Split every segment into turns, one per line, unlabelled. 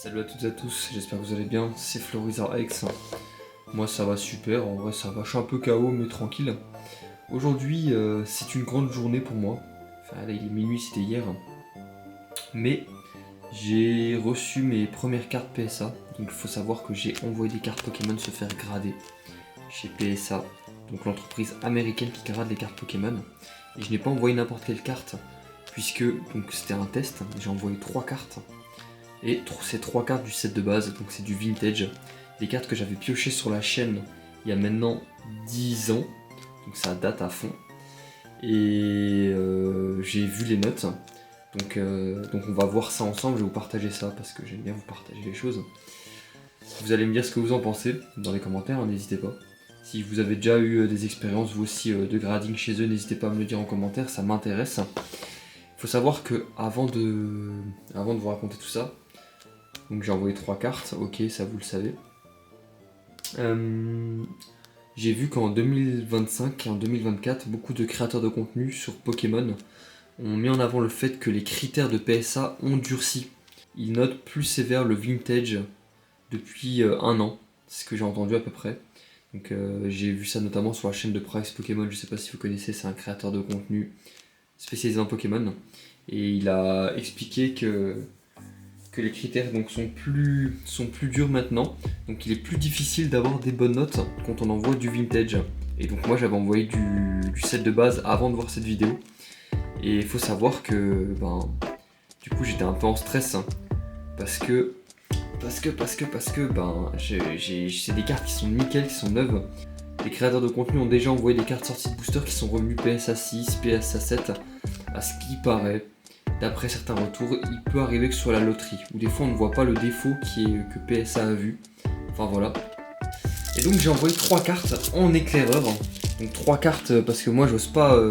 Salut à toutes et à tous, j'espère que vous allez bien, c'est Florizard X. Moi ça va super, en vrai ça va, je suis un peu KO mais tranquille. Aujourd'hui c'est une grande journée pour moi, enfin là il est minuit, c'était hier. Mais j'ai reçu mes premières cartes PSA, donc il faut savoir que j'ai envoyé des cartes Pokémon se faire grader chez PSA, donc l'entreprise américaine qui grade les cartes Pokémon. Et je n'ai pas envoyé n'importe quelle carte, puisque c'était un test, j'ai envoyé 3 cartes. Et c'est 3 cartes du set de base, donc c'est du vintage. Des cartes que j'avais piochées sur la chaîne il y a maintenant 10 ans, donc ça date à fond. Et j'ai vu les notes, donc on va voir ça ensemble, je vais vous partager ça parce que j'aime bien vous partager les choses. Vous allez me dire ce que vous en pensez dans les commentaires, n'hésitez pas. Si vous avez déjà eu des expériences vous aussi de grading chez eux, n'hésitez pas à me le dire en commentaire, ça m'intéresse. Il faut savoir que avant de vous raconter tout ça, donc j'ai envoyé 3 cartes, ok, ça vous le savez. J'ai vu qu'en 2025 et en 2024, beaucoup de créateurs de contenu sur Pokémon ont mis en avant le fait que les critères de PSA ont durci. Ils notent plus sévère le vintage depuis 1 an, c'est ce que j'ai entendu à peu près. Donc j'ai vu ça notamment sur la chaîne de Price Pokémon, je sais pas si vous connaissez, c'est un créateur de contenu spécialisé en Pokémon. Et il a expliqué que les critères donc, sont plus durs maintenant, donc il est plus difficile d'avoir des bonnes notes quand on envoie du vintage. Et donc moi j'avais envoyé du set de base avant de voir cette vidéo, et il faut savoir que du coup j'étais un peu en stress, hein, parce que c'est des cartes qui sont nickel, qui sont neuves. Les créateurs de contenu ont déjà envoyé des cartes sorties de booster qui sont revenues PSA 6, PSA 7, à ce qui paraît. D'après certains retours, il peut arriver que ce soit la loterie, ou des fois on ne voit pas le défaut que PSA a vu. Enfin voilà. Et donc j'ai envoyé 3 cartes en éclaireur. Donc 3 cartes parce que moi j'ose pas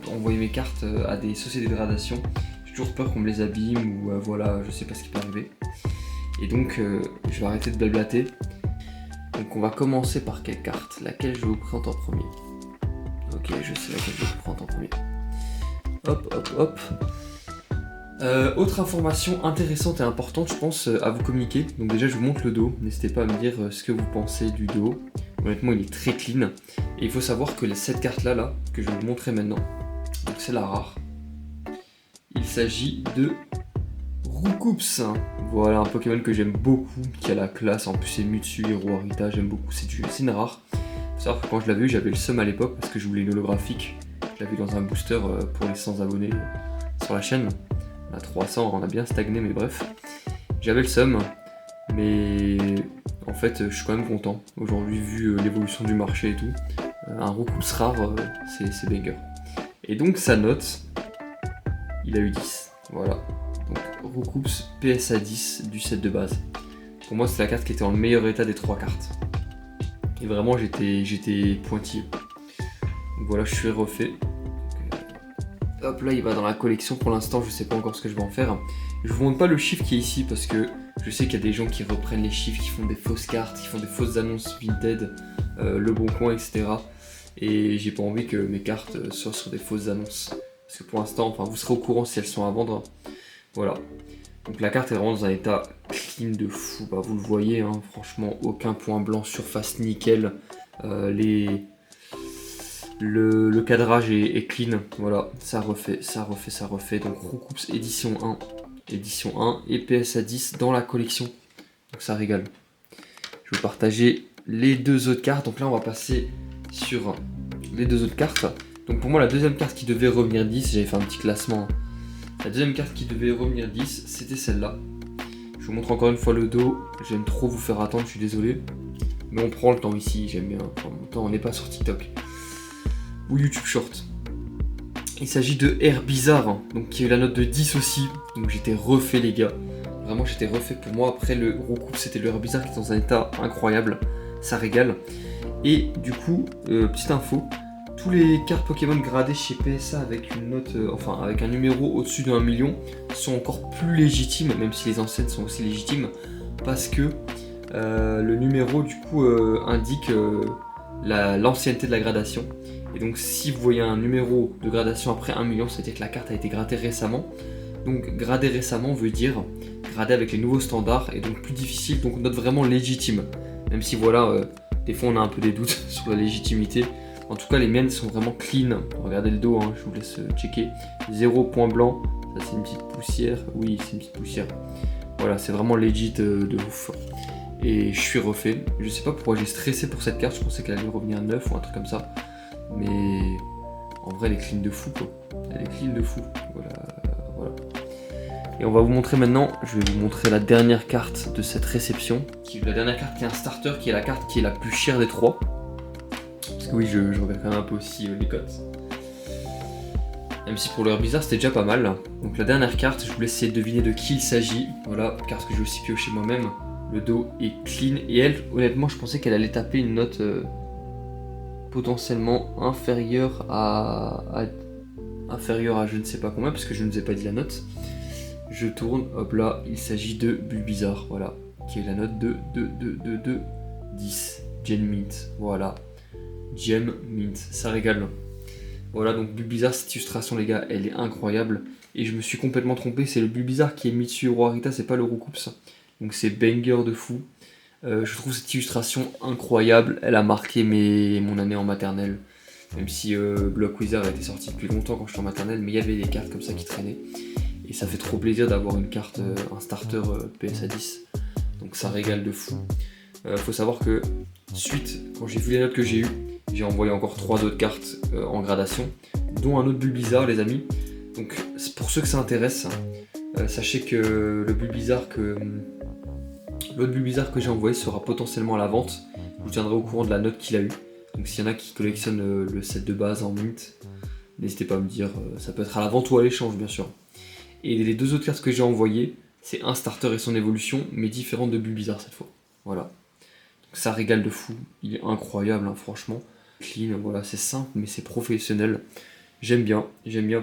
envoyer mes cartes à des sociétés de gradation. J'ai toujours peur qu'on me les abîme ou voilà, je sais pas ce qui peut arriver. Et donc je vais arrêter de blablater. Donc on va commencer par quelle carte? Laquelle je vous présente en premier? Ok, je sais laquelle je vous présente en premier. Hop, hop, hop. Autre information intéressante et importante, je pense, à vous communiquer. Donc déjà, je vous montre le dos. N'hésitez pas à me dire ce que vous pensez du dos. Honnêtement, il est très clean. Et il faut savoir que cette carte-là, que je vais vous montrer maintenant, donc c'est la rare. Il s'agit de Roucoups. Voilà, un Pokémon que j'aime beaucoup, qui a la classe. En plus, c'est Mutsu, Hero, Arita, j'aime beaucoup. C'est une rare. Il faut savoir que quand je l'avais eu, j'avais le seum à l'époque parce que je voulais une holographique. Je l'avais dans un booster pour les 100 abonnés sur la chaîne. On a 300, on a bien stagné, mais bref. J'avais le seum, mais en fait, je suis quand même content. Aujourd'hui, vu l'évolution du marché et tout, un Roucoups rare, c'est banger. Et donc, sa note, il a eu 10. Voilà. Donc, Roucoups PSA 10 du set de base. Pour moi, c'est la carte qui était dans le meilleur état des 3 cartes. Et vraiment, j'étais pointilleux. Donc voilà, je suis refait. Hop là, il va dans la collection. Pour l'instant, je sais pas encore ce que je vais en faire. Je vous montre pas le chiffre qui est ici parce que je sais qu'il y a des gens qui reprennent les chiffres, qui font des fausses cartes, qui font des fausses annonces Vinted, Le Bon Coin, etc. Et j'ai pas envie que mes cartes soient sur des fausses annonces. Parce que pour l'instant, enfin, vous serez au courant si elles sont à vendre. Voilà. Donc la carte est vraiment dans un état clean de fou. Bah, vous le voyez, hein, franchement, aucun point blanc, surface nickel. Le cadrage est clean, voilà, ça refait. Donc Roucoups édition 1 et PSA 10 dans la collection. Donc ça régale. Je vais vous partager les 2 autres cartes. Donc là on va passer sur les 2 autres cartes. Donc pour moi la deuxième carte qui devait revenir 10, j'avais fait un petit classement. La deuxième carte qui devait revenir 10, c'était celle-là. Je vous montre encore une fois le dos. J'aime trop vous faire attendre, je suis désolé. Mais on prend le temps ici, j'aime bien. Enfin, en même temps on n'est pas sur TikTok ou YouTube Short. Il s'agit de Herbizarre, donc qui a eu la note de 10 aussi, donc j'étais refait les gars. Vraiment j'étais refait. Pour moi après le Roucoups c'était le Herbizarre qui est dans un état incroyable, ça régale. Et du coup, petite info, tous les cartes Pokémon gradées chez PSA avec une note, avec un numéro au-dessus de 1 million sont encore plus légitimes, même si les anciennes sont aussi légitimes, parce que le numéro du coup indique l'ancienneté de la gradation. Et donc si vous voyez un numéro de gradation après 1 million, c'est-à-dire que la carte a été grattée récemment. Donc gradé récemment veut dire gradé avec les nouveaux standards et donc plus difficile, donc note vraiment légitime. Même si voilà, des fois on a un peu des doutes sur la légitimité. En tout cas les miennes sont vraiment clean. Regardez le dos, hein, je vous laisse checker. 0 point blanc, ça c'est une petite poussière. Oui c'est une petite poussière. Voilà, c'est vraiment legit de ouf. Et je suis refait. Je sais pas pourquoi j'ai stressé pour cette carte, je pensais qu'elle allait revenir 9 ou un truc comme ça. Mais en vrai elle est clean de fou quoi. Elle est clean de fou. Voilà. Et on va vous montrer maintenant, je vais vous montrer la dernière carte de cette réception. La dernière carte qui est un starter, qui est la carte qui est la plus chère des 3. Parce que oui, je regarde quand même un peu aussi les cotes. Même si pour l'heure bizarre c'était déjà pas mal. Donc la dernière carte, je vous laisse essayer de deviner de qui il s'agit. Voilà, carte que j'ai aussi pioché moi-même. Le dos est clean. Et elle, honnêtement, je pensais qu'elle allait taper une note potentiellement inférieure à je ne sais pas combien, parce que je ne vous ai pas dit la note. Je tourne, hop là, il s'agit de Bulbizarre, voilà, qui est la note de 10. Gem Mint, voilà. Gem Mint, ça régale. Voilà, donc Bulbizarre, cette illustration, les gars, elle est incroyable. Et je me suis complètement trompé, c'est le Bulbizarre qui est Mitsu Rarita, c'est pas le Roucoups. Donc c'est banger de fou. Je trouve cette illustration incroyable, elle a marqué mon année en maternelle. Même si Block Wizard a été sorti depuis longtemps quand j'étais en maternelle, mais il y avait des cartes comme ça qui traînaient. Et ça fait trop plaisir d'avoir une carte, un starter PSA 10. Donc ça régale de fou. Faut savoir que suite, quand j'ai vu les notes que j'ai eues, j'ai envoyé encore 3 autres cartes en gradation, dont un autre Bulbizarre les amis. Donc pour ceux que ça intéresse, sachez que l'autre Bulbizarre que j'ai envoyé sera potentiellement à la vente. Je vous tiendrai au courant de la note qu'il a eu. Donc s'il y en a qui collectionnent le set de base en mint, n'hésitez pas à me dire, ça peut être à la vente ou à l'échange bien sûr. Et les 2 autres cartes que j'ai envoyées, c'est un starter et son évolution, mais différente de Bulbizarre cette fois. Voilà. Donc ça régale de fou, il est incroyable hein, franchement. Clean, voilà, c'est simple mais c'est professionnel. J'aime bien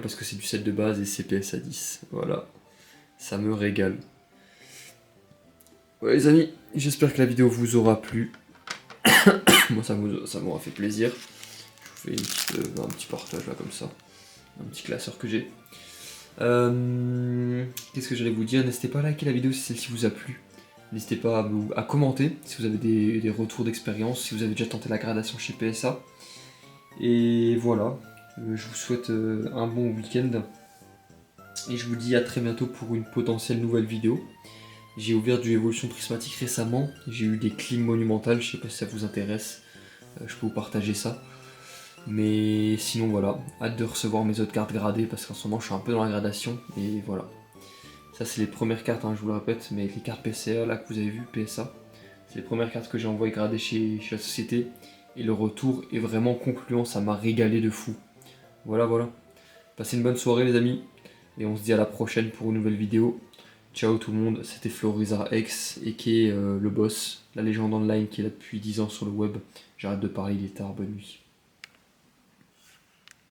parce que c'est du set de base et c'est PSA 10. Voilà, ça me régale. Ouais les amis, j'espère que la vidéo vous aura plu. Moi ça m'aura fait plaisir. Je vous fais un petit partage là comme ça. Un petit classeur que j'ai. Qu'est-ce que j'allais vous dire? N'hésitez pas à liker la vidéo si celle-ci vous a plu. N'hésitez pas à commenter si vous avez des retours d'expérience, si vous avez déjà tenté la gradation chez PSA. Et voilà, je vous souhaite un bon week-end. Et je vous dis à très bientôt pour une potentielle nouvelle vidéo. J'ai ouvert du évolution prismatique récemment. J'ai eu des cleans monumentales, je sais pas si ça vous intéresse. Je peux vous partager ça. Mais sinon voilà, hâte de recevoir mes autres cartes gradées parce qu'en ce moment je suis un peu dans la gradation et voilà. Ça c'est les premières cartes, hein, je vous le répète, mais les cartes PCA là que vous avez vu, PSA, c'est les premières cartes que j'ai envoyées gradées chez la société et le retour est vraiment concluant, ça m'a régalé de fou. Voilà. Passez une bonne soirée les amis et on se dit à la prochaine pour une nouvelle vidéo. Ciao tout le monde, c'était Florizard X et qui est le boss, la légende online qui est là depuis 10 ans sur le web. J'arrête de parler, il est tard, bonne nuit.